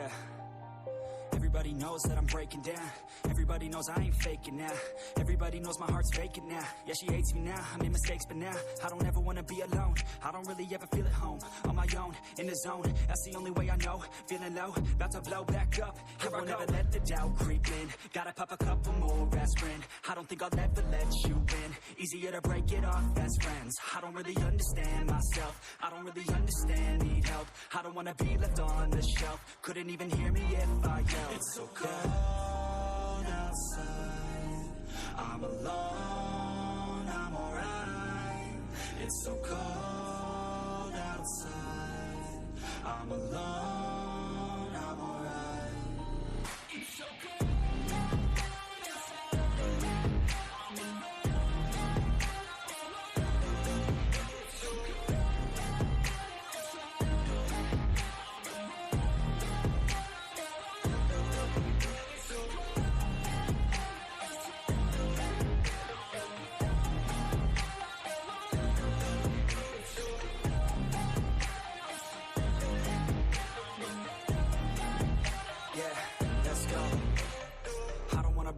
Yeah. Everybody knows that I'm breaking down. Everybody knows I ain't faking now. Everybody knows my heart's vacant now. Yeah, she hates me now, I made mistakes, but now I don't ever wanna be alone. I don't really ever feel at home. On my own, in the zone, that's the only way I know. Feeling low, about to blow back up. I won't ever let the doubt creep in. Gotta pop a couple more aspirin. I don't think I'll ever let you in. Easier to break it off as friends. I don't really understand myself. I don't really understand, need help. I don't wanna be left on the shelf. Couldn't even hear me if I yelled. It's so cold outside, I'm alone, I'm alright. It's so cold outside, I'm alone, I'm alright. It's so cold.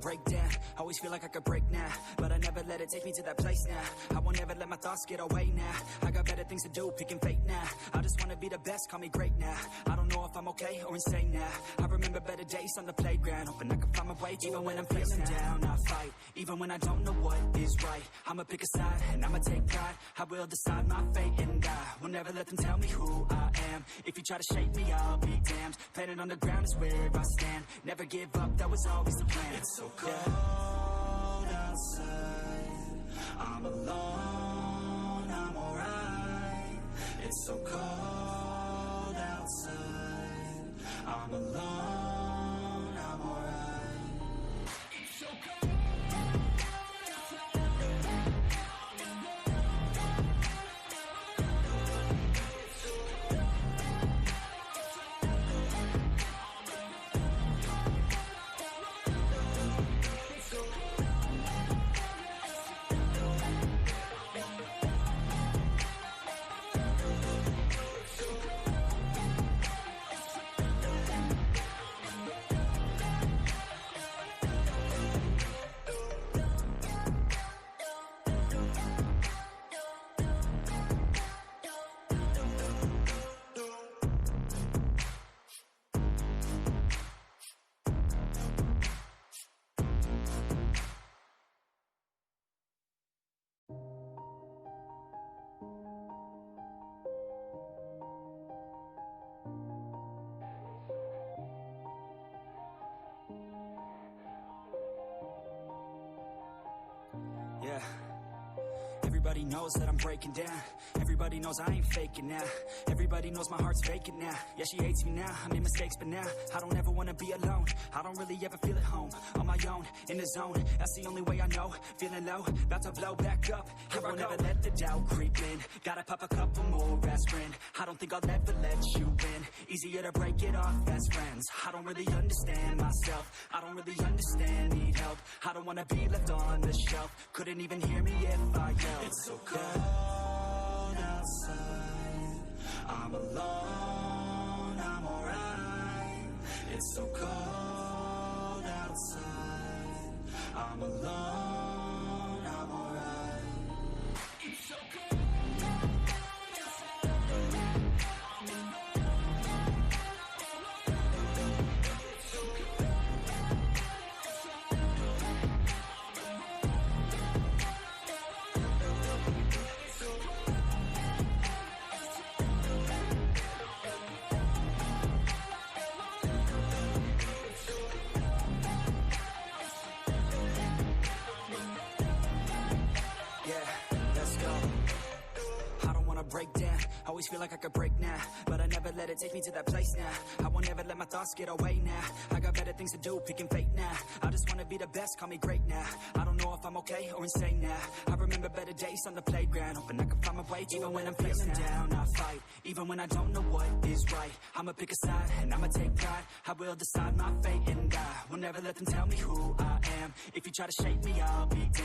Break down, always feel like I could break now, but I never let it take me to that place now. I won't ever let my thoughts get away now. I got better things to do, picking fate now. I just wanna be the best, call me great now. I don't know if I'm okay or insane now. I remember better days on the playground, hoping I can find my way. Even when I'm feeling down, I fight. Even when I don't know what is right, I'ma pick a side and I'ma take pride. I will decide my fate and I will never let them tell me who I am. If you try to shape me, I'll be damned. Planet on the ground is where I stand. Never give up, that was always the plan. It's so cold outside, I'm alone, I'm alright. It's so cold outside, I'm alone, I'm alright. It's so cold. Yeah. Everybody knows that I'm breaking down. Everybody knows I ain't faking now. Everybody knows my heart's vacant now. Yeah, she hates me now, I made mistakes, but now I don't ever wanna be alone. I don't really ever feel at home. On my own, in the zone, that's the only way I know. Feeling low, about to blow back up. I won't ever let the doubt creep in. Gotta pop a couple more aspirin. I don't think I'll ever let you in. Easier to break it off as friends. I don't really understand myself. I don't really understand, need help. I don't wanna be left on the shelf. Couldn't even hear me if I yelled. It's so cold outside, I'm alone, I'm alright. It's so cold outside, I'm alone, I'm alright. It's so cold. Break down, always feel like I could break now, but I never let it take me to that place now. I won't ever let my thoughts get away now. I got better things to do, picking fate now. I just wanna be the best, call me great now. I don't know if I'm okay or insane now. I remember better days on the playground, hoping I can find my way. Even when I'm feeling down, I fight. Even when I don't know what is right, I'ma pick a side and I'ma take pride. I will decide my fate and I will never let them tell me who I am. If you try to shape me, I'll be damned.